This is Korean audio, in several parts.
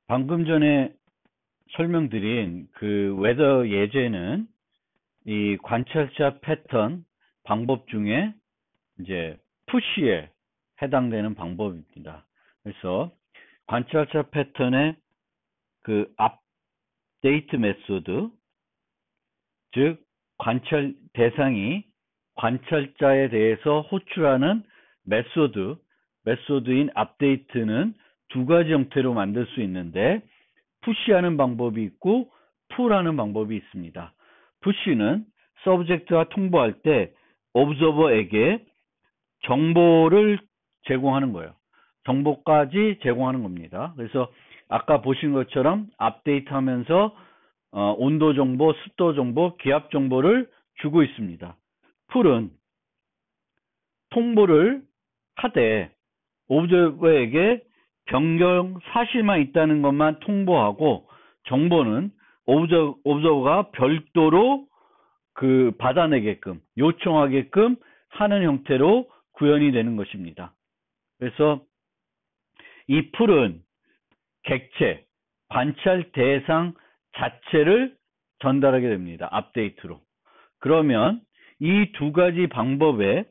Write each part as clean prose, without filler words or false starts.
방금 전에 설명드린 그 웨더 예제는 이 관찰자 패턴 방법 중에 이제 푸시에 해당되는 방법입니다. 그래서 관찰자 패턴의 그 업데이트 메소드, 즉 관찰 대상이 관찰자에 대해서 호출하는 메소드인 업데이트는 두 가지 형태로 만들 수 있는데 푸시하는 방법이 있고 풀하는 방법이 있습니다. 푸시는 서브젝트가 통보할 때 오브저버에게 정보를 제공하는 거예요. 정보까지 제공하는 겁니다. 그래서 아까 보신 것처럼 업데이트 하면서 온도 정보, 습도 정보, 기압 정보를 주고 있습니다. 풀은 통보를 하되 오브저버에게 변경 사실만 있다는 것만 통보하고 정보는 오브저버가 별도로 받아내게끔 요청하게끔 하는 형태로 구현이 되는 것입니다. 그래서 이 풀은 객체, 관찰 대상 자체를 전달하게 됩니다. 업데이트로. 그러면 이 두 가지 방법의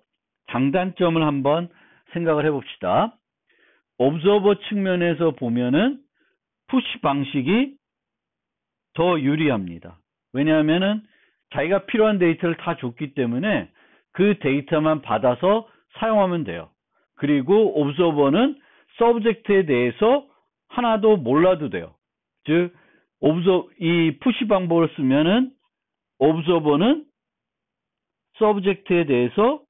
장단점을 한번 생각을 해봅시다. 오브저버 측면에서 보면은 푸시 방식이 더 유리합니다. 왜냐하면은 자기가 필요한 데이터를 다 줬기 때문에 그 데이터만 받아서 사용하면 돼요. 그리고 오브저버는 서브젝트에 대해서 하나도 몰라도 돼요. 즉, 이 푸시 방법을 쓰면은 오브저버는 서브젝트에 대해서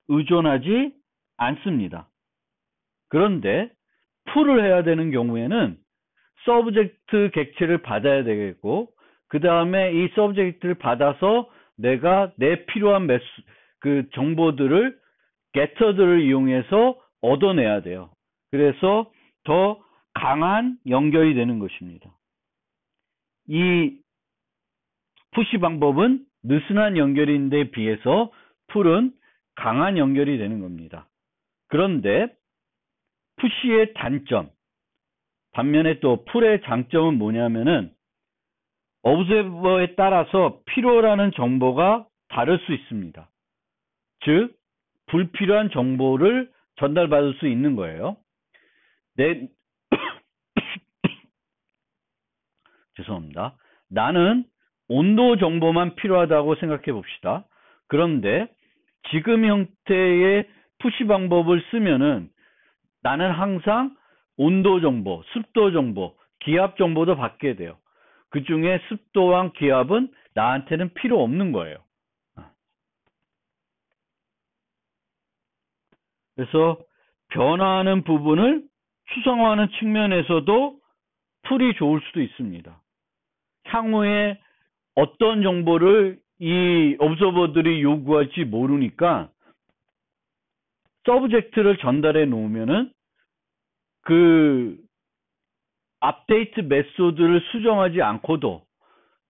의존하지 않습니다. 그런데 풀을 해야 되는 경우에는 서브젝트 객체를 받아야 되겠고 그 다음에 이 서브젝트를 받아서 내가 내 필요한 정보들을 겟터들을 이용해서 얻어내야 돼요. 그래서 더 강한 연결이 되는 것입니다. 이 푸시 방법은 느슨한 연결인데 비해서 풀은 강한 연결이 되는 겁니다. 그런데 푸시의 단점, 반면에 또 풀의 장점은 뭐냐면은 오브저버에 따라서 필요라는 정보가 다를 수 있습니다. 즉, 불필요한 정보를 전달받을 수 있는 거예요. 죄송합니다. 나는 온도 정보만 필요하다고 생각해 봅시다. 그런데 지금 형태의 푸시 방법을 쓰면은 나는 항상 온도 정보, 습도 정보, 기압 정보도 받게 돼요. 그 중에 습도와 기압은 나한테는 필요 없는 거예요. 그래서 변화하는 부분을 수성화하는 측면에서도 풀이 좋을 수도 있습니다. 향후에 어떤 정보를 이 오브저버들이 요구할지 모르니까 서브젝트를 전달해 놓으면은 업데이트 메소드를 수정하지 않고도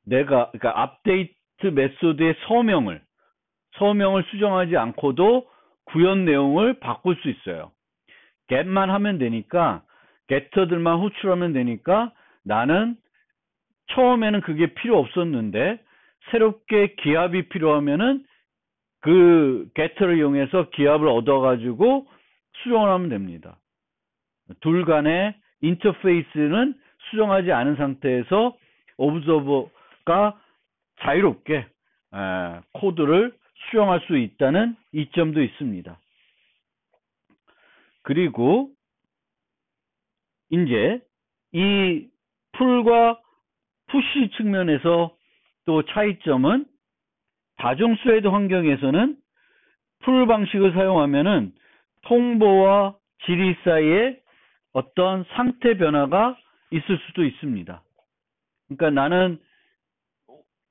그러니까 업데이트 메소드의 서명을 수정하지 않고도 구현 내용을 바꿀 수 있어요. get만 하면 되니까 getter들만 호출하면 되니까 나는 처음에는 그게 필요 없었는데 새롭게 기압이 필요하면은 그 getter를 이용해서 기압을 얻어가지고 수정을 하면 됩니다. 둘 간의 인터페이스는 수정하지 않은 상태에서 오브저버가 자유롭게 코드를 수정할 수 있다는 이점도 있습니다. 그리고 이제 이 풀과 푸시 측면에서 또 차이점은 다중스레드 환경에서는 풀 방식을 사용하면은 통보와 질의 사이에 어떤 상태 변화가 있을 수도 있습니다. 그러니까 나는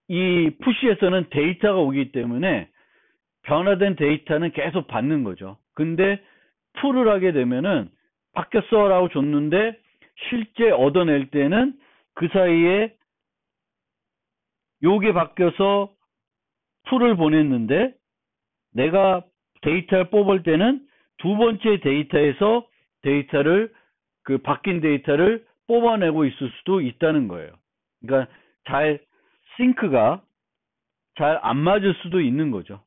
이 푸시에서는 데이터가 오기 때문에 변화된 데이터는 계속 받는 거죠. 근데 풀을 하게 되면은 바뀌었어 라고 줬는데 실제 얻어낼 때는 그 사이에 요게 바뀌어서 풀을 보냈는데 내가 데이터를 뽑을 때는 두 번째 데이터에서 바뀐 데이터를 뽑아내고 있을 수도 있다는 거예요. 그러니까 싱크가 잘 안 맞을 수도 있는 거죠.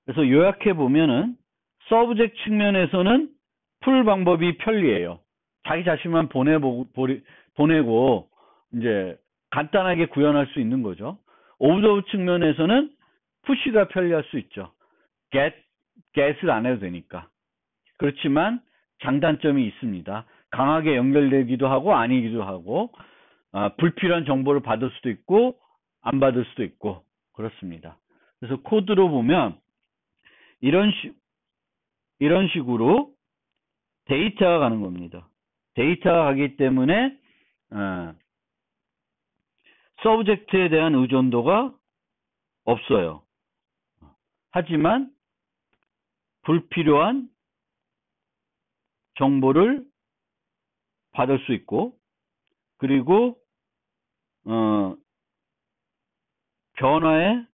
그래서 요약해 보면은 서브젝트 측면에서는 풀 방법이 편리해요. 자기 자신만 보내고 이제 간단하게 구현할 수 있는 거죠. 오브저브 측면에서는 푸시가 편리할 수 있죠. get을 안 해도 되니까. 그렇지만 장단점이 있습니다. 강하게 연결되기도 하고 아니기도 하고 불필요한 정보를 받을 수도 있고 안 받을 수도 있고 그렇습니다. 그래서 코드로 보면 이런 식으로 데이터가 가는 겁니다. 데이터가 가기 때문에 서브젝트에 대한 의존도가 없어요. 하지만 불필요한 정보를 받을 수 있고 그리고 변화에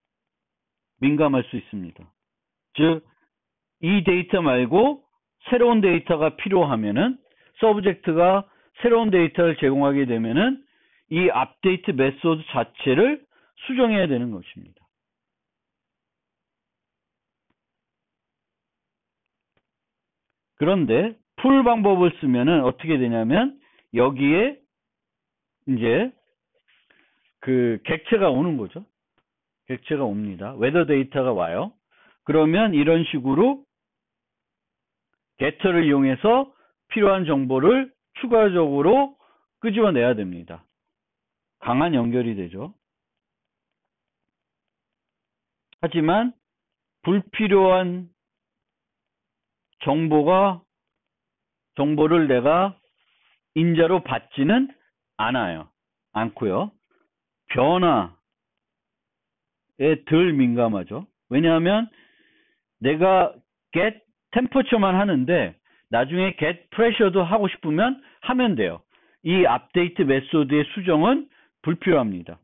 민감할 수 있습니다. 즉, 이 데이터 말고 새로운 데이터가 필요하면은 서브젝트가 새로운 데이터를 제공하게 되면은 이 업데이트 메소드 자체를 수정해야 되는 것입니다. 그런데 풀 방법을 쓰면은 어떻게 되냐면 여기에 이제 그 객체가 오는 거죠. 객체가 옵니다. 웨더 데이터가 와요. 그러면 이런 식으로 getter를 이용해서 필요한 정보를 추가적으로 끄집어내야 됩니다. 강한 연결이 되죠. 하지만 불필요한 정보를 내가 인자로 받지는 않고요. 변화에 덜 민감하죠. 왜냐하면 내가 get temperature만 하는데 나중에 get pressure도 하고 싶으면 하면 돼요. 이 업데이트 메소드의 수정은 불필요합니다.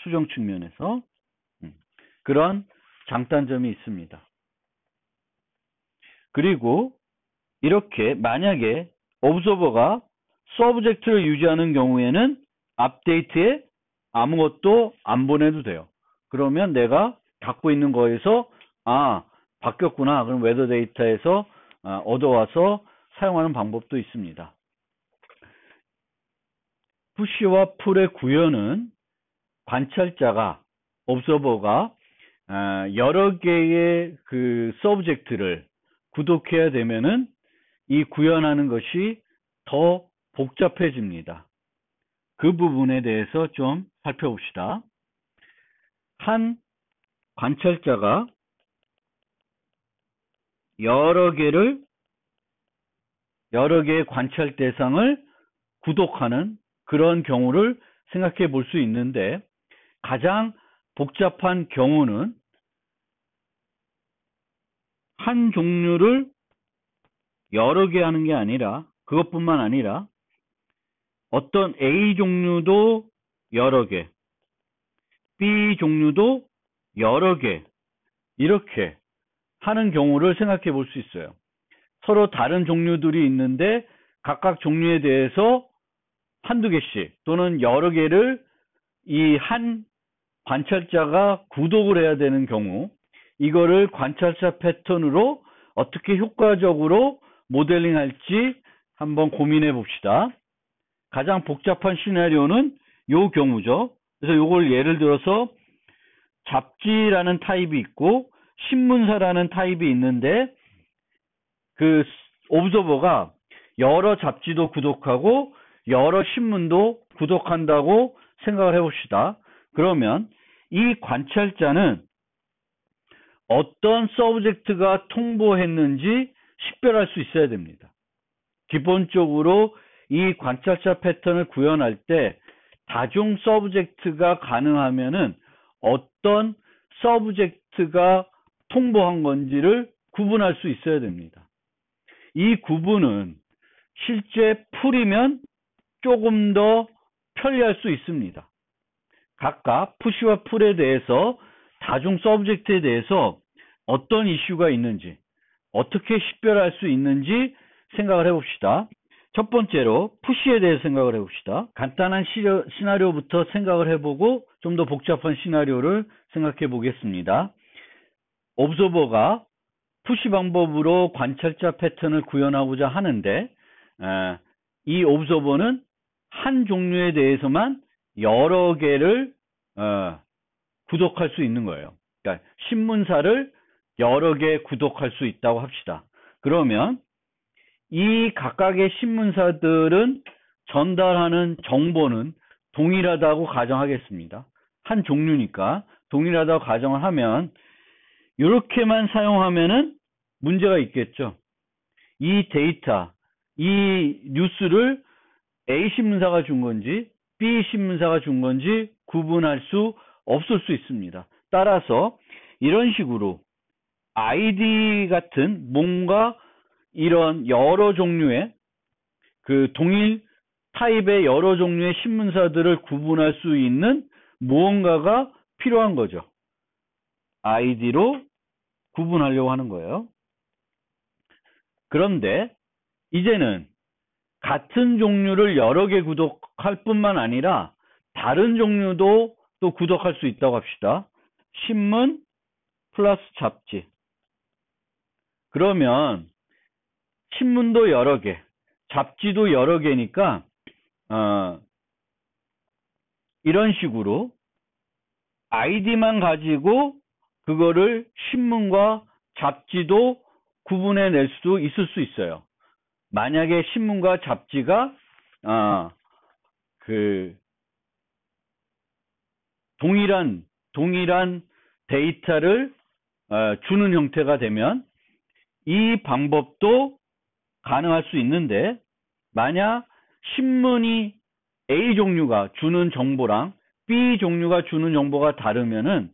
수정 측면에서 그런 장단점이 있습니다. 그리고 이렇게 만약에 오브저버가 서브젝트를 유지하는 경우에는 업데이트에 아무것도 안 보내도 돼요. 그러면 내가 갖고 있는 거에서 바뀌었구나. 그럼 웨더 데이터에서 얻어와서 사용하는 방법도 있습니다. 푸시와 풀의 구현은 관찰자가 옵저버가 여러 개의 그 서브젝트를 구독해야 되면은 이 구현하는 것이 더 복잡해집니다. 그 부분에 대해서 좀 살펴봅시다. 한 관찰자가 여러 개의 관찰 대상을 구독하는 그런 경우를 생각해 볼 수 있는데 가장 복잡한 경우는 한 종류를 여러 개 하는 게 아니라 그것뿐만 아니라 어떤 A 종류도 여러 개, B 종류도 여러 개 이렇게 하는 경우를 생각해 볼 수 있어요. 서로 다른 종류들이 있는데 각각 종류에 대해서 한두 개씩 또는 여러 개를 이 한 관찰자가 구독을 해야 되는 경우 이거를 관찰자 패턴으로 어떻게 효과적으로 모델링 할지 한번 고민해 봅시다. 가장 복잡한 시나리오는 요 경우죠. 그래서 요걸 예를 들어서 잡지라는 타입이 있고 신문사라는 타입이 있는데 그 옵저버가 여러 잡지도 구독하고 여러 신문도 구독한다고 생각을 해봅시다. 그러면 이 관찰자는 어떤 서브젝트가 통보했는지 식별할 수 있어야 됩니다. 기본적으로 이 관찰자 패턴을 구현할 때 다중 서브젝트가 가능하면은 어떤 서브젝트가 통보한 건지를 구분할 수 있어야 됩니다. 이 구분은 실제 풀이면 조금 더 편리할 수 있습니다. 각각 푸시와 풀에 대해서 다중 서브젝트에 대해서 어떤 이슈가 있는지 어떻게 식별할 수 있는지 생각을 해봅시다. 첫 번째로 푸시에 대해서 생각을 해봅시다. 간단한 시나리오부터 생각을 해보고 좀 더 복잡한 시나리오를 생각해 보겠습니다. 옵저버가 푸시 방법으로 관찰자 패턴을 구현하고자 하는데 이 옵저버는 한 종류에 대해서만 여러 개를 구독할 수 있는 거예요. 그러니까 신문사를 여러 개 구독할 수 있다고 합시다. 그러면 이 각각의 신문사들은 전달하는 정보는 동일하다고 가정하겠습니다. 한 종류니까 동일하다고 가정을 하면 이렇게만 사용하면은 문제가 있겠죠. 이 데이터, 이 뉴스를 A 신문사가 준 건지 B 신문사가 준 건지 구분할 수 없을 수 있습니다. 따라서 이런 식으로 ID 같은 뭔가 이런 여러 종류의 그 동일 타입의 여러 종류의 신문사들을 구분할 수 있는 무언가가 필요한 거죠. ID로 구분하려고 하는 거예요. 그런데 이제는 같은 종류를 여러 개 구독할 뿐만 아니라 다른 종류도 또 구독할 수 있다고 합시다. 신문 플러스 잡지. 그러면 신문도 여러 개, 잡지도 여러 개니까 이런 식으로 아이디만 가지고 그거를 신문과 잡지도 구분해낼 수도 있을 수 있어요. 만약에 신문과 잡지가 그 동일한 데이터를 주는 형태가 되면 이 방법도 가능할 수 있는데, 만약 신문이 A 종류가 주는 정보랑 B 종류가 주는 정보가 다르면은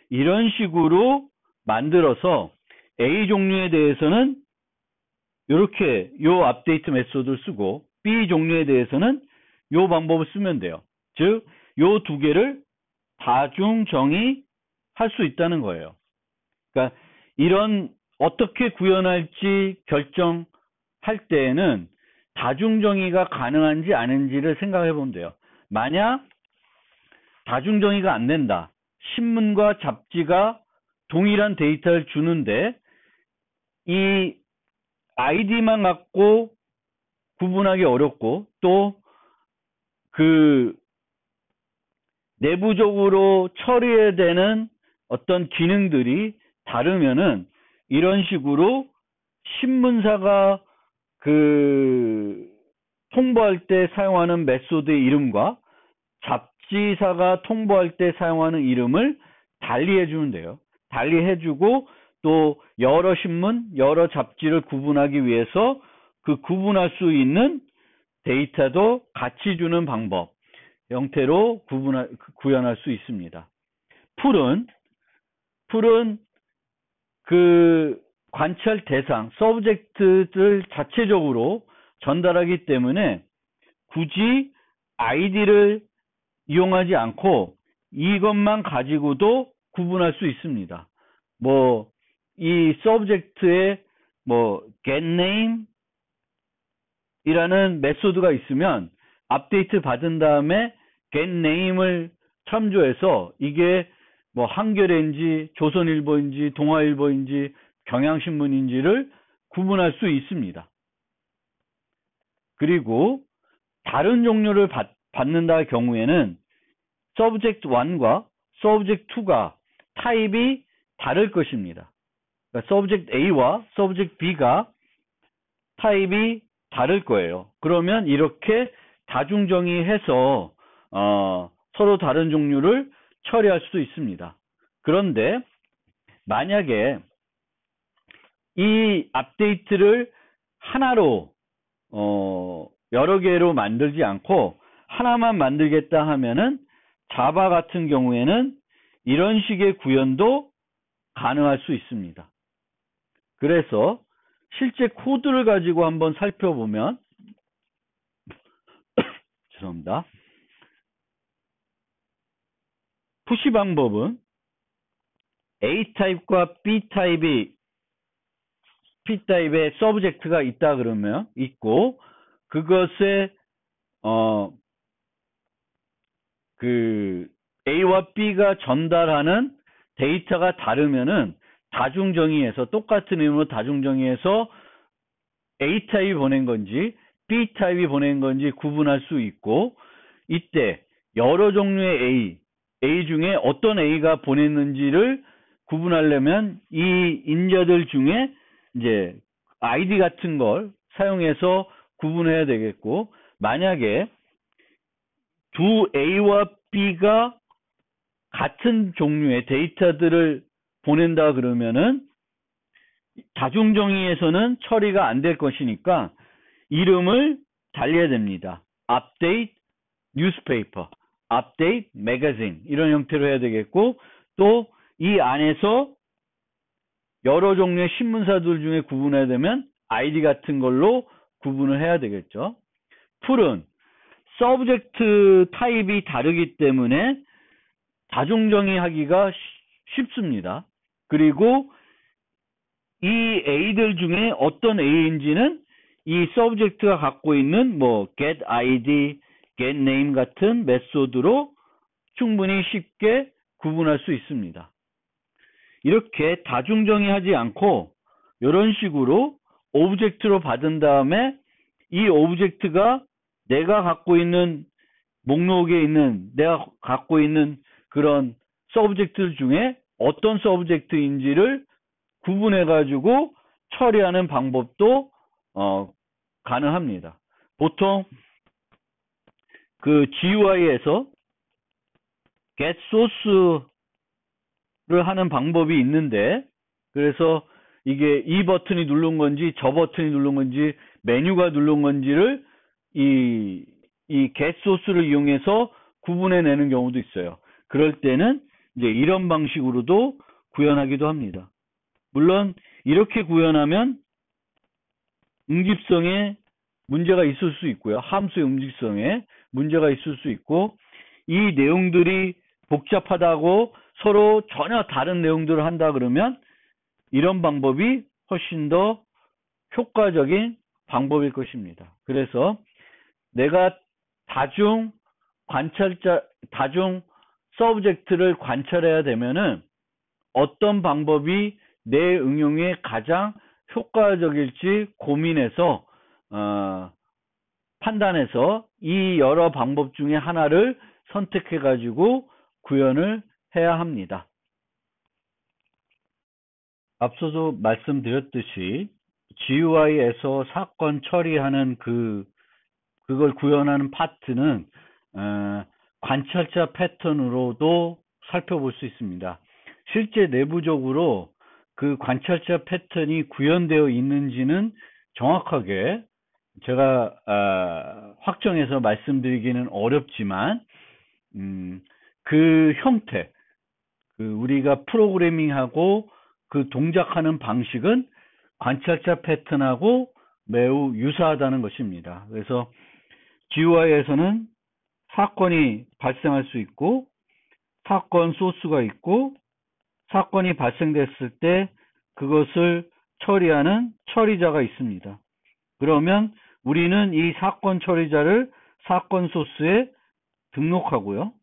이런 식으로 만들어서 A 종류에 대해서는 이렇게 요 업데이트 메소드를 쓰고 B 종류에 대해서는 요 방법을 쓰면 돼요. 즉, 요 두 개를 다중 정의할 수 있다는 거예요. 그러니까 이런 어떻게 구현할지 결정할 때에는 다중 정의가 가능한지 아닌지를 생각해 보면 돼요. 만약 다중 정의가 안 된다. 신문과 잡지가 동일한 데이터를 주는데 이 아이디만 갖고 구분하기 어렵고 또 그 내부적으로 처리해야 되는 어떤 기능들이 다르면은 이런 식으로 신문사가 그 통보할 때 사용하는 메소드의 이름과 잡지사가 통보할 때 사용하는 이름을 달리 해주면 돼요. 달리 해주고 또 여러 신문, 여러 잡지를 구분하기 위해서 그 구분할 수 있는 데이터도 같이 주는 방법 형태로 구현할 수 있습니다. 풀은 그 관찰 대상, 서브젝트를 자체적으로 전달하기 때문에 굳이 아이디를 이용하지 않고 이것만 가지고도 구분할 수 있습니다. 뭐 이 서브젝트에 뭐 getName 이라는 메소드가 있으면 업데이트 받은 다음에 getName을 참조해서 이게 뭐 한겨레인지 조선일보인지 동아일보인지 경향신문인지를 구분할 수 있습니다. 그리고 다른 종류를 받는다 경우에는 subject 1과 subject 2가 타입이 다를 것입니다. 그러니까 subject A와 subject B가 타입이 다를 거예요. 그러면 이렇게 다중정의해서 서로 다른 종류를 처리할 수도 있습니다. 그런데 만약에 이 업데이트를 하나로 여러 개로 만들지 않고 하나만 만들겠다 하면은 자바 같은 경우에는 이런 식의 구현도 가능할 수 있습니다. 그래서 실제 코드를 가지고 한번 살펴보면 죄송합니다. 푸시 방법은 A 타입과 B 타입이 P 타입의 서브젝트가 있다 그러면 있고 그것에 그 A와 B가 전달하는 데이터가 다르면은 다중정의에서 똑같은 의미로 다중정의에서 A 타입이 보낸 건지 B 타입이 보낸 건지 구분할 수 있고 이때 여러 종류의 A 중에 어떤 A가 보냈는지를 구분하려면 이 인자들 중에 이제 ID 같은 걸 사용해서 구분해야 되겠고 만약에 두 A와 B가 같은 종류의 데이터들을 보낸다 그러면은 다중정의에서는 처리가 안 될 것이니까 이름을 달려야 됩니다. update newspaper, update magazine 이런 형태로 해야 되겠고 또 이 안에서 여러 종류의 신문사들 중에 구분해야 되면 ID 같은 걸로 구분을 해야 되겠죠. 풀은 서브젝트 타입이 다르기 때문에 다중정의하기가 쉽습니다. 그리고 이 A들 중에 어떤 A인지는 이 서브젝트가 갖고 있는 뭐 get ID, get name 같은 메소드로 충분히 쉽게 구분할 수 있습니다. 이렇게 다중정의하지 않고 이런 식으로 오브젝트로 받은 다음에 이 오브젝트가 내가 갖고 있는 목록에 있는 내가 갖고 있는 그런 서브젝트 중에 어떤 서브젝트인지를 구분해 가지고 처리하는 방법도 가능합니다. 보통 그 GUI에서 get source를 하는 방법이 있는데 그래서 이게 이 버튼이 누른 건지 저 버튼이 누른 건지 메뉴가 누른 건지를 이 get source를 이용해서 구분해내는 경우도 있어요. 그럴 때는 이제 이런 방식으로도 구현하기도 합니다. 물론 이렇게 구현하면 응집성에 문제가 있을 수 있고요. 함수의 응집성에 문제가 있을 수 있고 이 내용들이 복잡하다고 서로 전혀 다른 내용들을 한다 그러면 이런 방법이 훨씬 더 효과적인 방법일 것입니다. 그래서 내가 다중 서브젝트를 관찰해야 되면은 어떤 방법이 내 응용에 가장 효과적일지 고민해서 판단해서 이 여러 방법 중에 하나를 선택해 가지고 구현을 해야 합니다. 앞서도 말씀드렸듯이 GUI에서 사건 처리하는 그걸 구현하는 파트는 관찰자 패턴으로도 살펴볼 수 있습니다. 실제 내부적으로 그 관찰자 패턴이 구현되어 있는지는 정확하게 제가 확정해서 말씀드리기는 어렵지만 그 형태, 우리가 프로그래밍하고 그 동작하는 방식은 관찰자 패턴하고 매우 유사하다는 것입니다. 그래서 GUI에서는 사건이 발생할 수 있고 사건 소스가 있고 사건이 발생됐을 때 그것을 처리하는 처리자가 있습니다. 그러면 우리는 이 사건 처리자를 사건 소스에 등록하고요.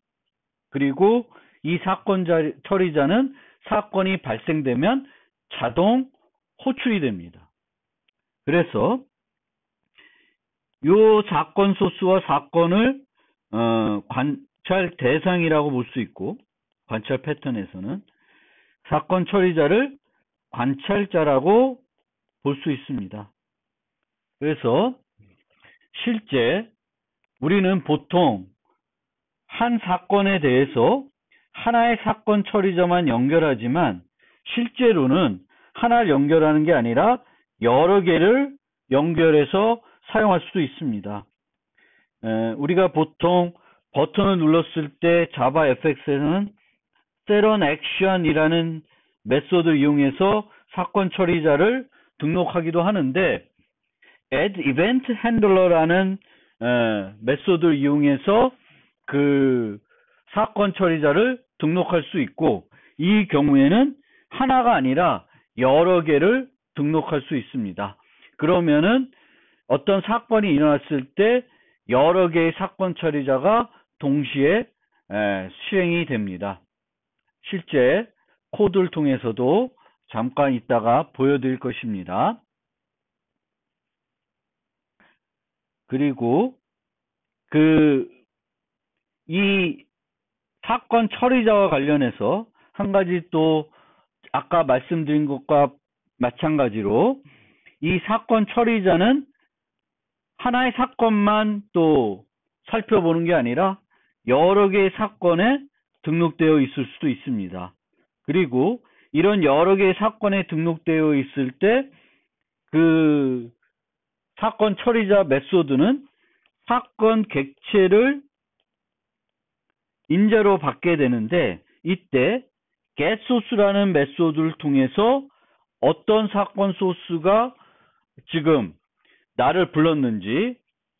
그리고 이 사건 처리자는 사건이 발생되면 자동 호출이 됩니다. 그래서 이 사건 소스와 사건을 관찰 대상이라고 볼 수 있고 관찰 패턴에서는 사건 처리자를 관찰자라고 볼 수 있습니다. 그래서 실제 우리는 보통 한 사건에 대해서 하나의 사건 처리자만 연결하지만 실제로는 하나를 연결하는 게 아니라 여러 개를 연결해서 사용할 수도 있습니다. 우리가 보통 버튼을 눌렀을 때 자바 FX에서는 set on action이라는 메소드를 이용해서 사건 처리자를 등록하기도 하는데 add event handler라는 메소드를 이용해서 그 사건 처리자를 등록할 수 있고 이 경우에는 하나가 아니라 여러 개를 등록할 수 있습니다. 그러면은 어떤 사건이 일어났을 때 여러 개의 사건 처리자가 동시에 실행이 됩니다. 실제 코드를 통해서도 잠깐 이따가 보여드릴 것입니다. 그리고 이 사건 처리자와 관련해서 한 가지 또 아까 말씀드린 것과 마찬가지로 이 사건 처리자는 하나의 사건만 또 살펴보는 게 아니라 여러 개의 사건에 등록되어 있을 수도 있습니다. 그리고 이런 여러 개의 사건에 등록되어 있을 때 그 사건 처리자 메소드는 사건 객체를 인자로 받게 되는데, 이때 get source라는 메소드를 통해서 어떤 사건 소스가 지금 나를 불렀는지,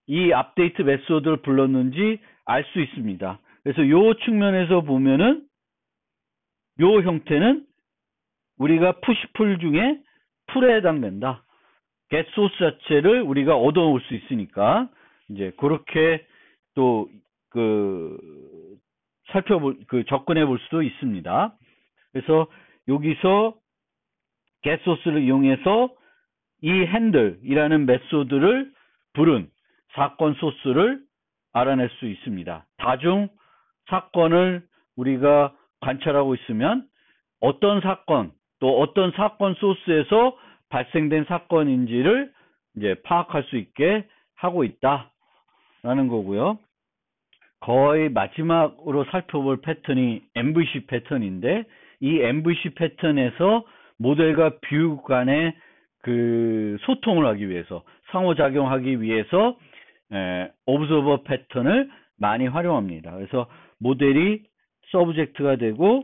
이 업데이트 메소드를 불렀는지 알 수 있습니다. 그래서 이 측면에서 보면은 이 형태는 우리가 푸시풀 중에 풀에 해당된다. get source 자체를 우리가 얻어올 수 있으니까 이제 그렇게 또 접근해 볼 수도 있습니다. 그래서 여기서 get source를 이용해서 이 handle이라는 메소드를 부른 사건 소스를 알아낼 수 있습니다. 다중 사건을 우리가 관찰하고 있으면 어떤 사건, 또 어떤 사건 소스에서 발생된 사건인지를 이제 파악할 수 있게 하고 있다라는 거고요. 거의 마지막으로 살펴볼 패턴이 MVC 패턴인데, 이 MVC 패턴에서 모델과 뷰 간의 소통을 하기 위해서, 상호작용하기 위해서 오브저버 패턴을 많이 활용합니다. 그래서 모델이 서브젝트가 되고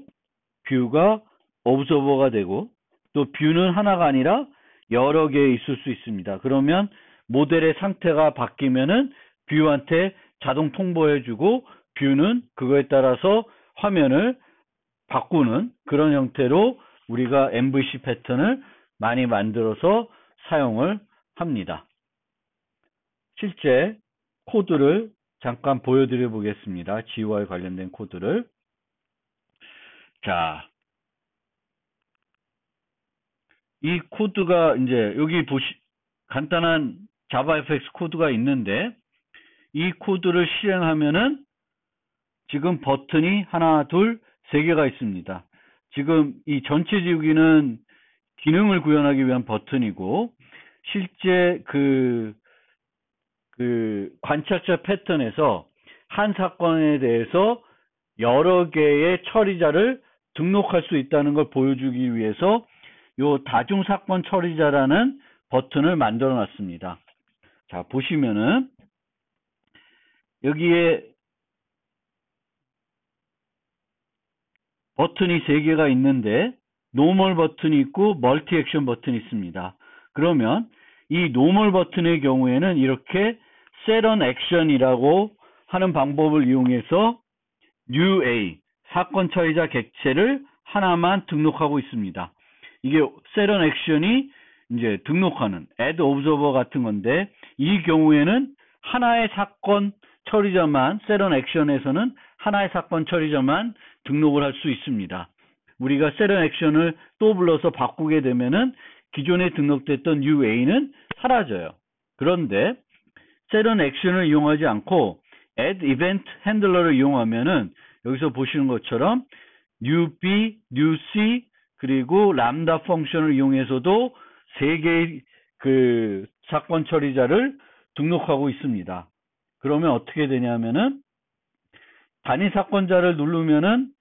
뷰가 오브저버가 되고, 또 뷰는 하나가 아니라 여러 개 있을 수 있습니다. 그러면 모델의 상태가 바뀌면은 뷰한테 자동 통보해주고, 뷰는 그거에 따라서 화면을 바꾸는 그런 형태로 우리가 MVC 패턴을 많이 만들어서 사용을 합니다. 실제 코드를 잠깐 보여드려 보겠습니다. GUI 관련된 코드를. 자, 이 코드가 이제 여기 간단한 JavaFX 코드가 있는데, 이 코드를 실행하면은 지금 버튼이 하나, 둘, 세 개가 있습니다. 지금 이 전체 지우기는 기능을 구현하기 위한 버튼이고, 실제 관찰자 패턴에서 한 사건에 대해서 여러 개의 처리자를 등록할 수 있다는 걸 보여주기 위해서 요 다중사건 처리자라는 버튼을 만들어 놨습니다. 자, 보시면은 여기에 버튼이 3개가 있는데 노멀 버튼이 있고 멀티 액션 버튼이 있습니다. 그러면 이 노멀 버튼의 경우에는 이렇게 set on action이라고 하는 방법을 이용해서 new A 사건 처리자 객체를 하나만 등록하고 있습니다. 이게 set on action이 이제 등록하는 add observer 같은 건데, 이 경우에는 하나의 사건 처리자만, set on action에서는 하나의 사건 처리자만 등록을 할 수 있습니다. 우리가 set on action을 또 불러서 바꾸게 되면은 기존에 등록됐던 new A는 사라져요. 그런데 set on action을 이용하지 않고 add event handler를 이용하면은 여기서 보시는 것처럼 new B, new C 그리고 람다 펑션을 이용해서도 3개의 사건 처리자를 등록하고 있습니다. 그러면 어떻게 되냐면은 단위 사건자를 누르면은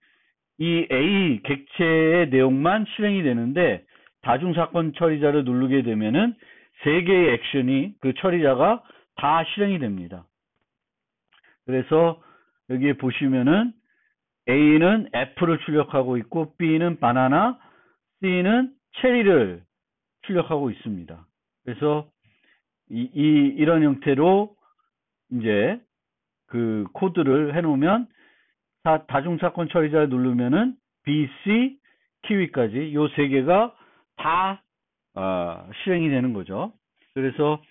이 A 객체의 내용만 실행이 되는데, 다중 사건 처리자를 누르게 되면은 3개의 액션이 처리자가 다 실행이 됩니다. 그래서 여기에 보시면은 A는 애플을 출력하고 있고, B는 바나나, C는 체리를 출력하고 있습니다. 그래서 이런 형태로 이제 코드를 해놓으면 다중사건 처리자를 누르면은 B, C, 키위까지 요 3개가 다 실행이 되는 거죠. 그래서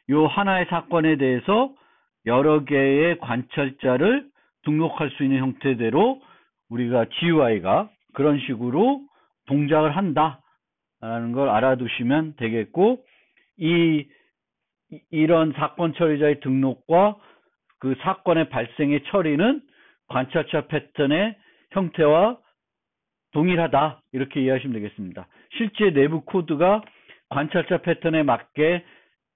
요 하나의 사건에 대해서 여러 개의 관찰자를 등록할 수 있는 형태대로 우리가 GUI가 그런 식으로 동작을 한다라는 걸 알아두시면 되겠고, 이런 사건 처리자의 등록과 그 사건의 발생의 처리는 관찰자 패턴의 형태와 동일하다, 이렇게 이해하시면 되겠습니다. 실제 내부 코드가 관찰자 패턴에 맞게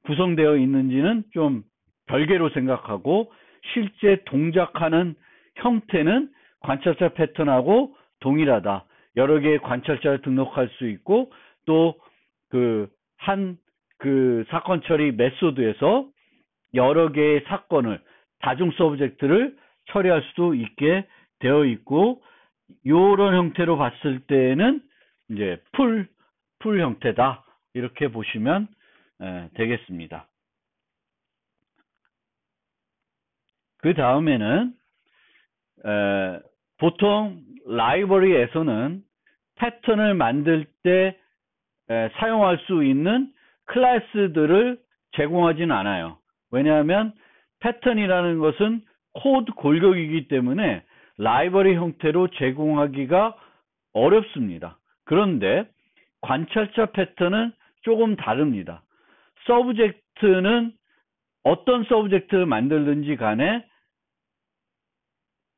구성되어 있는지는 좀 별개로 생각하고, 실제 동작하는 형태는 관찰자 패턴하고 동일하다. 여러 개의 관찰자를 등록할 수 있고, 또 그 사건 처리 메소드에서 여러 개의 사건을, 다중 서브젝트를 처리할 수도 있게 되어 있고, 요런 형태로 봤을 때는 이제 풀 형태다, 이렇게 보시면 되겠습니다. 그 다음에는 보통 라이브러리에서는 패턴을 만들 때 사용할 수 있는 클래스들을 제공하지는 않아요. 왜냐하면 패턴이라는 것은 코드 골격이기 때문에 라이브러리 형태로 제공하기가 어렵습니다. 그런데 관찰자 패턴은 조금 다릅니다. 서브젝트는 어떤 서브젝트를 만들든지 간에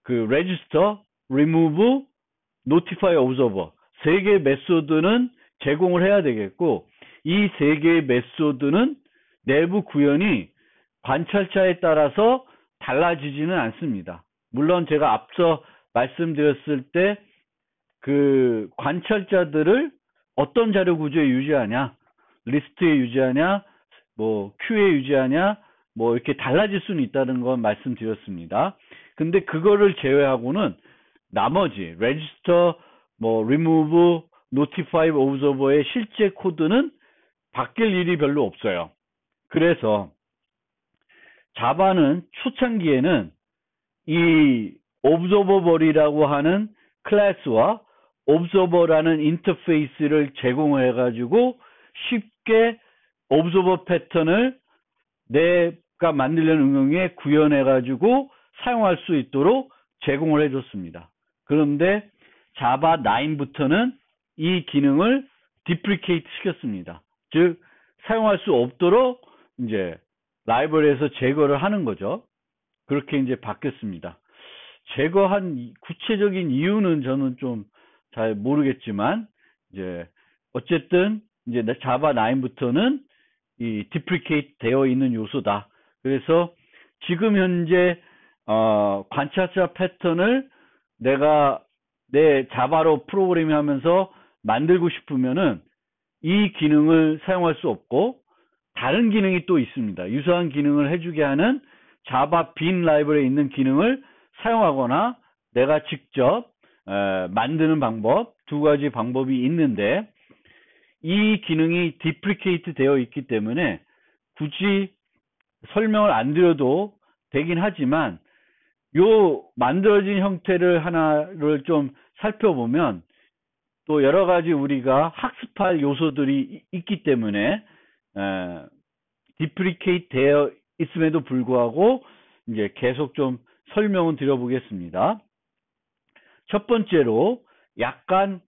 그 register, remove, notify, observer 세 개의 메소드는 제공을 해야 되겠고, 이 세 개의 메소드는 내부 구현이 관찰자에 따라서 달라지지는 않습니다. 물론 제가 앞서 말씀드렸을 때 그 관찰자들을 어떤 자료 구조에 유지하냐, 리스트에 유지하냐, 뭐 큐에 유지하냐, 뭐 이렇게 달라질 수는 있다는 건 말씀드렸습니다. 근데 그거를 제외하고는 나머지 register, 뭐 remove, notify, observer의 실제 코드는 바뀔 일이 별로 없어요. 그래서 자바는 초창기에는 이 observable이라고 하는 클래스와 observer라는 인터페이스를 제공해 가지고 쉽게 observer 패턴을 내가 만들려는 응용에 구현해 가지고 사용할 수 있도록 제공을 해줬습니다. 그런데 자바 9부터는 이 기능을 디프리케이트 시켰습니다. 즉 사용할 수 없도록 이제 라이브러리에서 제거를 하는 거죠. 그렇게 이제 바뀌었습니다. 제거한 구체적인 이유는 저는 좀 잘 모르겠지만, 이제 어쨌든 이제 자바 9부터는 이 디프리케이트 되어 있는 요소다. 그래서 지금 현재 관찰자 패턴을 내가 내 자바로 프로그래밍 하면서 만들고 싶으면은 이 기능을 사용할 수 없고, 다른 기능이 또 있습니다. 유사한 기능을 해주게 하는 자바 빈 라이브러리에 있는 기능을 사용하거나 내가 직접 만드는 방법, 두 가지 방법이 있는데, 이 기능이 디프리케이트 되어 있기 때문에 굳이 설명을 안 드려도 되긴 하지만, 요 만들어진 형태를 하나를 좀 살펴보면 또 여러 가지 우리가 학습할 요소들이 있기 때문에 디프리케이트 되어 있음에도 불구하고 이제 계속 좀 설명을 드려보겠습니다. 첫 번째로 약간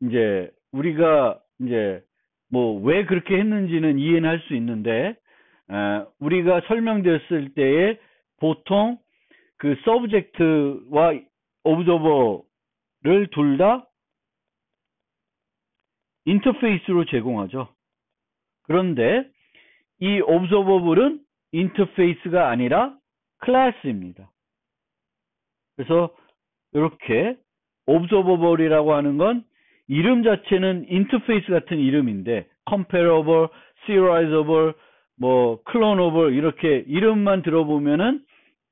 이제 우리가 이제 뭐 왜 그렇게 했는지는 이해는 할 수 있는데, 우리가 설명드렸을 때에 보통 그 서브젝트와 오브저버를 둘 다 인터페이스로 제공하죠. 그런데 이 오브저버블은 인터페이스가 아니라 클래스입니다. 그래서 이렇게 오브저버블이라고 하는 건 이름 자체는 인터페이스 같은 이름인데, comparable, serializable, 뭐 clonable 이렇게 이름만 들어보면은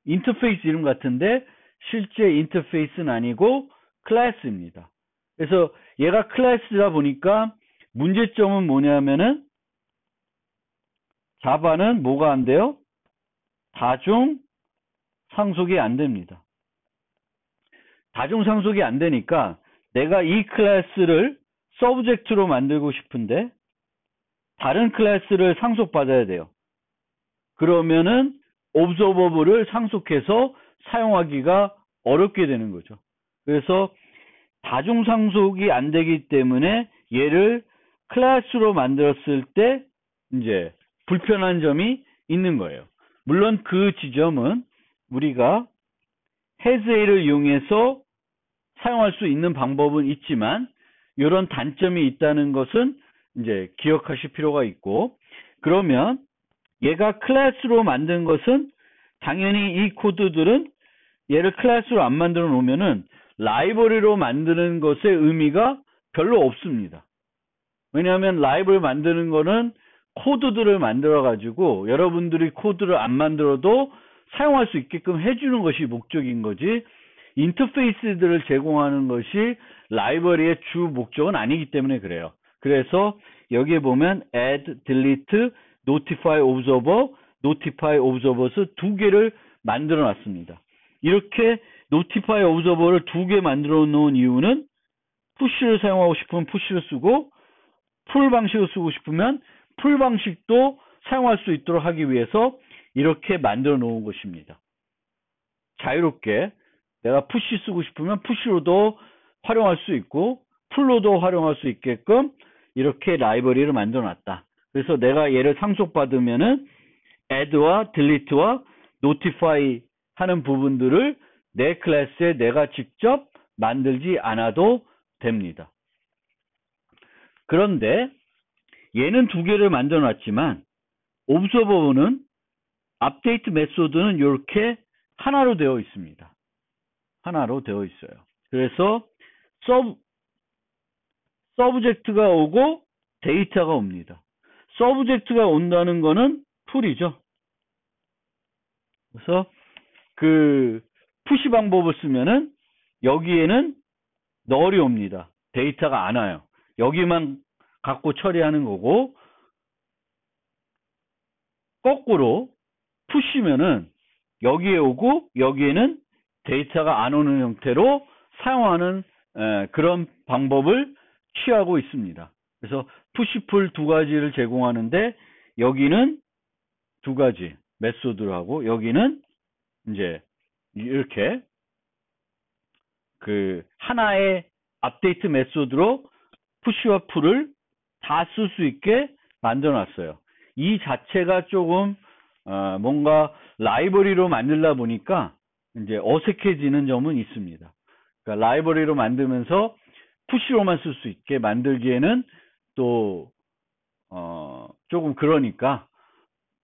인터페이스 이름 같은데 실제 인터페이스는 아니고 클래스입니다. 그래서 얘가 클래스다 보니까 문제점은 뭐냐면은 자바는 뭐가 안 돼요? 다중 상속이 안 됩니다. 다중 상속이 안 되니까 내가 이 클래스를 서브젝트로 만들고 싶은데 다른 클래스를 상속받아야 돼요. 그러면은 observable을 상속해서 사용하기가 어렵게 되는 거죠. 그래서 다중상속이 안 되기 때문에 얘를 클래스로 만들었을 때 이제 불편한 점이 있는 거예요. 물론 그 지점은 우리가 hasA를 이용해서 사용할 수 있는 방법은 있지만 이런 단점이 있다는 것은 이제 기억하실 필요가 있고, 그러면 얘가 클래스로 만든 것은 당연히 이 코드들은 얘를 클래스로 안 만들어 놓으면은 라이브러리로 만드는 것의 의미가 별로 없습니다. 왜냐하면 라이브러리 만드는 거는 코드들을 만들어 가지고 여러분들이 코드를 안 만들어도 사용할 수 있게끔 해주는 것이 목적인 거지, 인터페이스들을 제공하는 것이 라이브러리의 주 목적은 아니기 때문에 그래요. 그래서 여기에 보면 add, delete, notify observer, notify observers 두 개를 만들어 놨습니다. 이렇게 notify observer를 두 개 만들어 놓은 이유는 푸시를 사용하고 싶으면 푸시를 쓰고 풀 방식을 쓰고 싶으면 풀 방식도 사용할 수 있도록 하기 위해서 이렇게 만들어 놓은 것입니다. 자유롭게 내가 푸시 쓰고 싶으면 푸시로도 활용할 수 있고 풀로도 활용할 수 있게끔 이렇게 라이브러리를 만들어 놨다. 그래서 내가 얘를 상속받으면은 add와 delete와 notify 하는 부분들을 내 클래스에 내가 직접 만들지 않아도 됩니다. 그런데 얘는 두 개를 만들어 놨지만 observer는 update 메소드는 이렇게 하나로 되어 있습니다. 하나로 되어 있어요. 그래서 서브젝트가 오고 데이터가 옵니다. 서브젝트가 온다는 거는 풀이죠. 그래서 그 푸시 방법을 쓰면은 여기에는 널이 옵니다. 데이터가 안 와요. 여기만 갖고 처리하는 거고, 거꾸로 푸시면은 여기에 오고 여기에는 데이터가 안 오는 형태로 사용하는 그런 방법을 취하고 있습니다. 그래서 푸시풀 두 가지를 제공하는데 여기는 두 가지 메소드를 하고 여기는 이제 이렇게 그 하나의 업데이트 메소드로 푸시와 풀을 다 쓸 수 있게 만들어 놨어요. 이 자체가 조금 뭔가 라이브러리로 만들다 보니까 이제 어색해지는 점은 있습니다. 그러니까 라이브러리로 만들면서 푸시로만 쓸 수 있게 만들기에는 또 조금 그러니까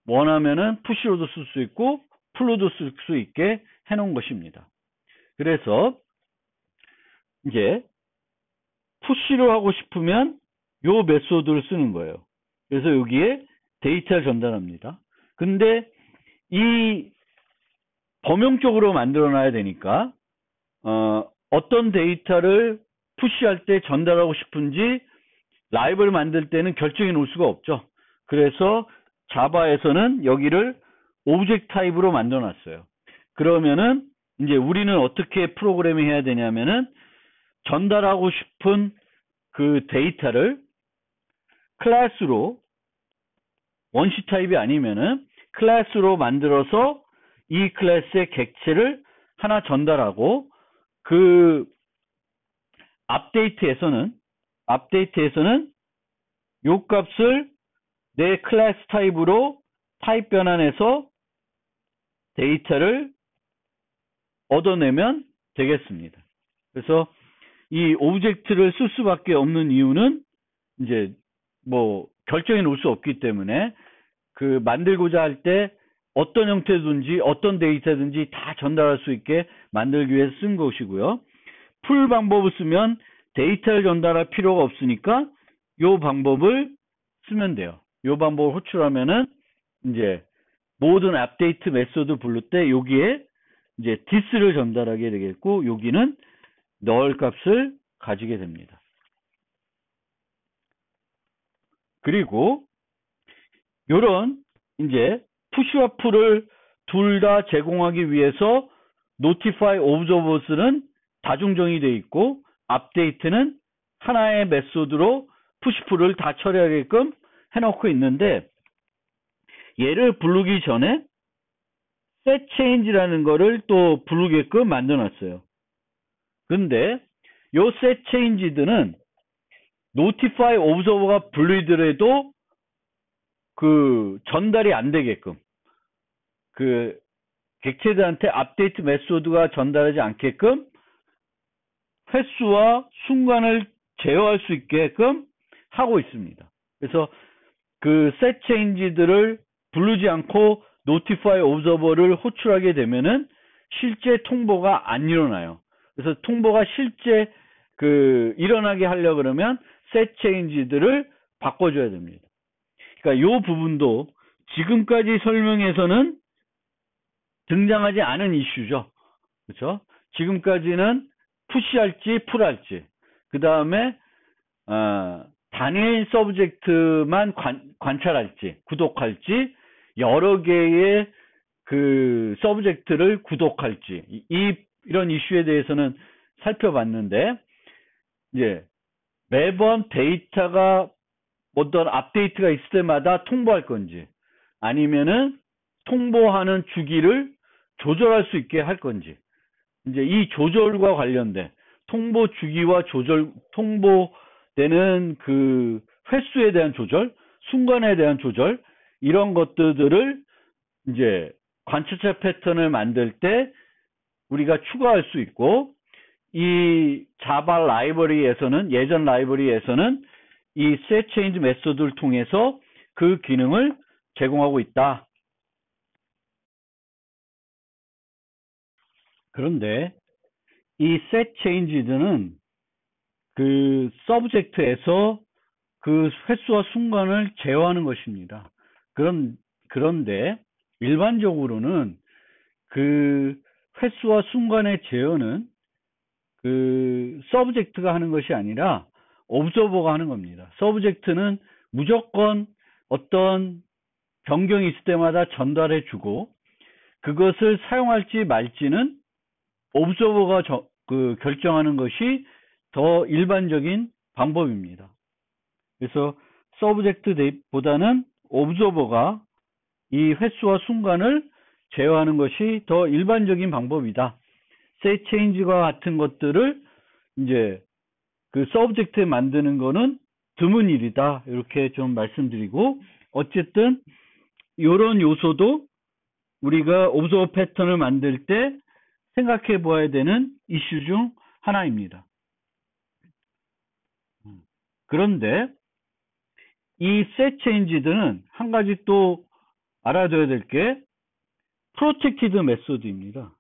원하면은 푸시로도 쓸 수 있고 풀로도 쓸 수 있게 해놓은 것입니다. 그래서 이제 푸시로 하고 싶으면 요 메소드를 쓰는 거예요. 그래서 여기에 데이터를 전달합니다. 근데 이 범용적으로 만들어 놔야 되니까 어떤 데이터를 푸시할 때 전달하고 싶은지 라이브를 만들 때는 결정해 놓을 수가 없죠. 그래서 자바에서는 여기를 오브젝트 타입으로 만들어 놨어요. 그러면은 이제 우리는 어떻게 프로그래밍 해야 되냐면은 전달하고 싶은 그 데이터를 클래스로, 원시 타입이 아니면은 클래스로 만들어서 이 클래스의 객체를 하나 전달하고, 그 업데이트에서는 요 값을 내 클래스 타입으로 타입 변환해서 데이터를 얻어내면 되겠습니다. 그래서 이 오브젝트를 쓸 수밖에 없는 이유는 이제 뭐 결정해 놓을 수 없기 때문에 그 만들고자 할 때 어떤 형태든지 어떤 데이터든지 다 전달할 수 있게 만들기 위해서 쓴 것이고요. 풀 방법을 쓰면 데이터를 전달할 필요가 없으니까 요 방법을 쓰면 돼요. 요 방법을 호출하면은 이제 모든 업데이트 메소드 부를 때 여기에 이제 this를 전달하게 되겠고 여기는 null 값을 가지게 됩니다. 그리고 요런 이제 푸시와 풀을 둘 다 제공하기 위해서 notify observers는 다중정의 되어 있고 update는 하나의 메소드로 푸시 풀을 다 처리하게끔 해놓고 있는데 얘를 부르기 전에 set change라는 거를 또 부르게끔 만들어놨어요. 근데 요 set change들은 notify observer가 불리더라도 그 전달이 안 되게끔 그 객체들한테 업데이트 메소드가 전달하지 않게끔 횟수와 순간을 제어할 수 있게끔 하고 있습니다. 그래서 그 set change들을 부르지 않고 notify observer를 호출하게 되면은 실제 통보가 안 일어나요. 그래서 통보가 실제 그 일어나게 하려 그러면 set change들을 바꿔줘야 됩니다. 그러니까 이 부분도 지금까지 설명에서는 등장하지 않은 이슈죠. 그렇죠? 지금까지는 푸시할지 풀할지 그 다음에 단일 서브젝트만 관찰할지 구독할지 여러 개의 그 서브젝트를 구독할지 이런 이슈에 대해서는 살펴봤는데 이제 매번 데이터가 어떤 업데이트가 있을 때마다 통보할 건지 아니면은 통보하는 주기를 조절할 수 있게 할 건지 이제 이 조절과 관련된 통보 주기와 통보되는 그 횟수에 대한 조절, 순간에 대한 조절 이런 것들을 이제 관찰자 패턴을 만들 때 우리가 추가할 수 있고 이 자바 라이브러리에서는 예전 라이브러리에서는 이 set change 메소드를 통해서 그 기능을 제공하고 있다. 그런데 이 set change는 그 서브젝트에서 그 횟수와 순간을 제어하는 것입니다. 그런데 일반적으로는 그 횟수와 순간의 제어는 그 서브젝트가 하는 것이 아니라 옵저버가 하는 겁니다. 서브젝트는 무조건 어떤 변경이 있을 때마다 전달해 주고 그것을 사용할지 말지는 옵저버가 결정하는 것이 더 일반적인 방법입니다. 그래서 서브젝트보다는 옵저버가 이 횟수와 순간을 제어하는 것이 더 일반적인 방법이다. set change와 같은 것들을 이제 그 서브젝트에 만드는 거는 드문 일이다. 이렇게 좀 말씀드리고 어쨌든 이런 요소도 우리가 옵저버 패턴을 만들 때 생각해 보아야 되는 이슈 중 하나입니다. 그런데 이 set change들은 한 가지 또 알아둬야 될 게 protected 메소드입니다.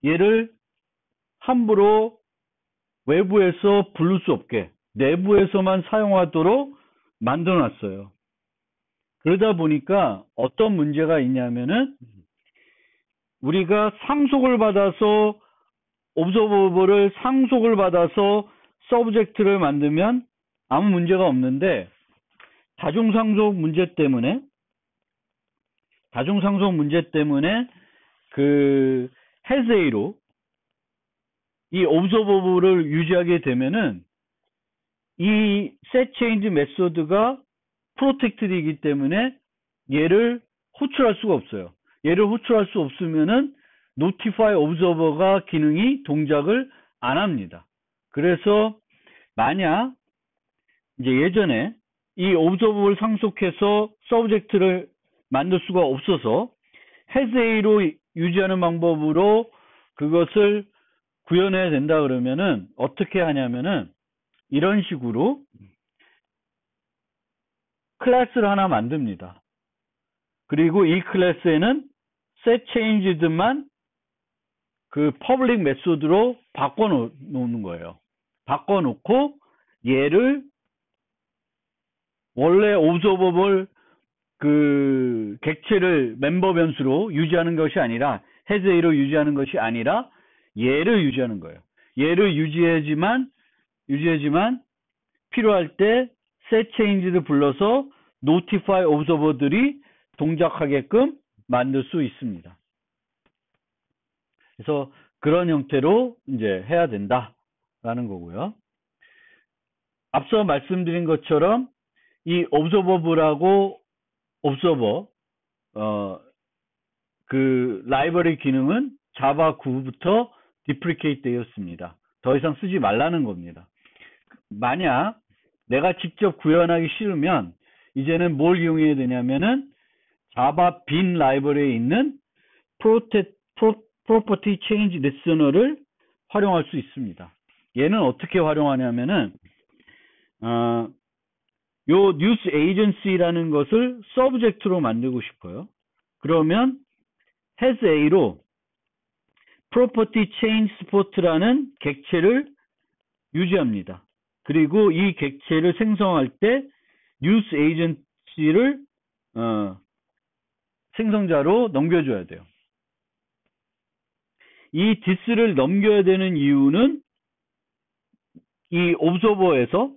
얘를 함부로 외부에서 부를 수 없게 내부에서만 사용하도록 만들어 놨어요. 그러다 보니까 어떤 문제가 있냐면은 우리가 상속을 받아서 옵저버블을 상속을 받아서 서브젝트를 만들면 아무 문제가 없는데 다중상속 문제 때문에 그 해제로 이 옵저버블을 유지하게 되면은 이 set change 메소드가 프로텍트이기 때문에 얘를 호출할 수가 없어요. 얘를 호출할 수 없으면은 notify observer가 기능이 동작을 안 합니다. 그래서 만약 이제 예전에 이 observer를 상속해서 서브젝트를 만들 수가 없어서 hasA로 유지하는 방법으로 그것을 구현해야 된다 그러면은 어떻게 하냐면은 이런 식으로 클래스를 하나 만듭니다. 그리고 이 클래스에는 set changed만 그 public 메소드로 바꿔 놓는 거예요. 바꿔 놓고 얘를 원래 observable 그 객체를 멤버 변수로 유지하는 것이 아니라 hasA로 유지하는 것이 아니라 얘를 유지하는 거예요. 얘를 유지하지만 필요할 때 set change를 불러서 notify observer들이 동작하게끔 만들 수 있습니다. 그래서 그런 형태로 이제 해야 된다라는 거고요. 앞서 말씀드린 것처럼 이 observable하고 observer 그 라이브러리 기능은 자바 9부터 디프리케이트 되었습니다. 더 이상 쓰지 말라는 겁니다. 만약 내가 직접 구현하기 싫으면 이제는 뭘 이용해야 되냐면은 자바 빈 라이브러리에 있는 property change listener를 활용할 수 있습니다. 얘는 어떻게 활용하냐면은 요 news agency라는 것을 subject로 만들고 싶어요. 그러면 has a로 property change spot라는 객체를 유지합니다. 그리고 이 객체를 생성할 때 news agency를 생성자로 넘겨줘야 돼요. 이 this를 넘겨야 되는 이유는 이 observer에서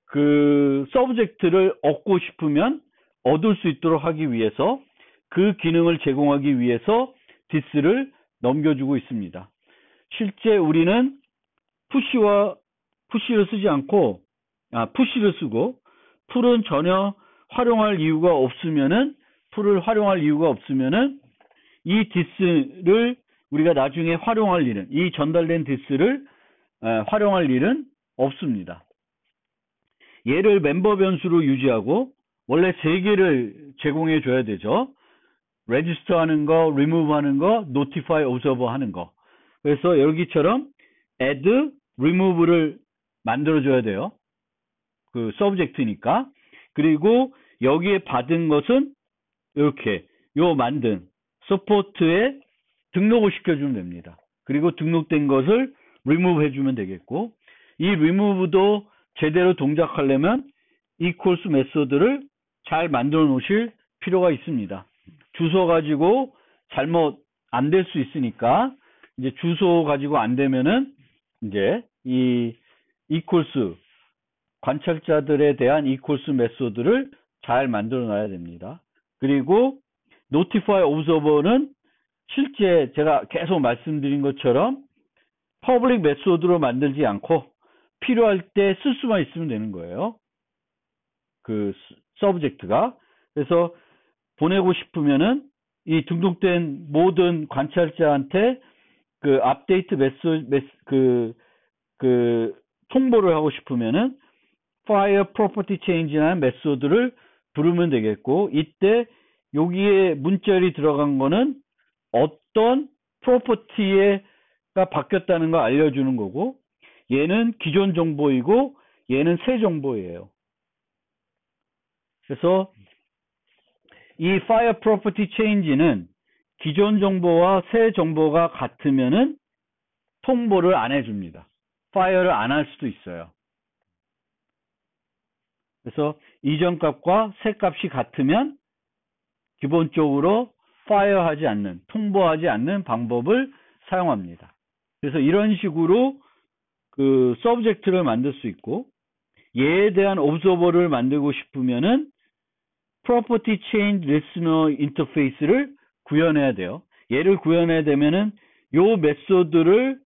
그 subject를 얻고 싶으면 얻을 수 있도록 하기 위해서 그 기능을 제공하기 위해서 this를 넘겨주고 있습니다. 실제 우리는 push를 쓰지 않고 push를 쓰고 풀은 전혀 활용할 이유가 없으면은 이 this를 우리가 나중에 활용할 일은 이 전달된 this를 활용할 일은 없습니다. 얘를 멤버 변수로 유지하고 원래 3개를 제공해 줘야 되죠. register 하는 거, remove 하는 거, notify observer 하는 거. 그래서 여기처럼 add, remove를 만들어 줘야 돼요. 그 subject니까. 그리고 여기에 받은 것은 이렇게 만든 support에 등록을 시켜주면 됩니다. 그리고 등록된 것을 remove 해주면 되겠고, 이 remove도 제대로 동작하려면 equals 메소드를 잘 만들어 놓으실 필요가 있습니다. 주소 가지고 잘못 안 될 수 있으니까 이제 주소 가지고 안 되면은 이제 이 equals 관찰자들에 대한 equals 메소드를 잘 만들어 놔야 됩니다. 그리고 notify observer는 실제 제가 계속 말씀드린 것처럼 퍼블릭 메소드로 만들지 않고 필요할 때 쓸 수만 있으면 되는 거예요. 그 서브젝트가. 그래서 보내고 싶으면은 이 등록된 모든 관찰자한테 그 업데이트 통보를 하고 싶으면은 fire property change라는 메소드를 부르면 되겠고, 이때 여기에 문자열이 들어간 거는 어떤 프로퍼티가 바뀌었다는 걸 알려주는 거고, 얘는 기존 정보이고 얘는 새 정보예요. 그래서 이 fire property change는 기존 정보와 새 정보가 같으면은 통보를 안 해줍니다. fire를 안 할 수도 있어요. 그래서 이전 값과 새 값이 같으면 기본적으로 fire하지 않는, 통보하지 않는 방법을 사용합니다. 그래서 이런 식으로 그 서브젝트를 만들 수 있고, 얘에 대한 observer를 만들고 싶으면은 property change listener interface를 구현해야 돼요. 얘를 구현해야 되면은 요 메소드를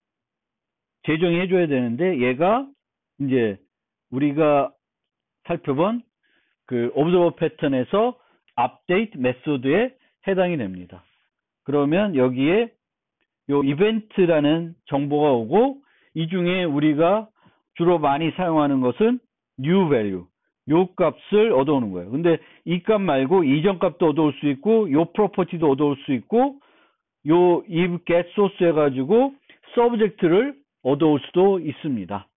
제정해 줘야 되는데, 얘가 이제 우리가 살펴본 그 observer 패턴에서 update 메소드에 해당이 됩니다. 그러면 여기에 요 이벤트라는 정보가 오고, 이 중에 우리가 주로 많이 사용하는 것은 new value, 요 값을 얻어오는 거예요. 근데 이 값 말고 이전 값도 얻어올 수 있고, 요 프로퍼티도 얻어올 수 있고, 요 if get source 해가지고 서브젝트를 얻어올 수도 있습니다.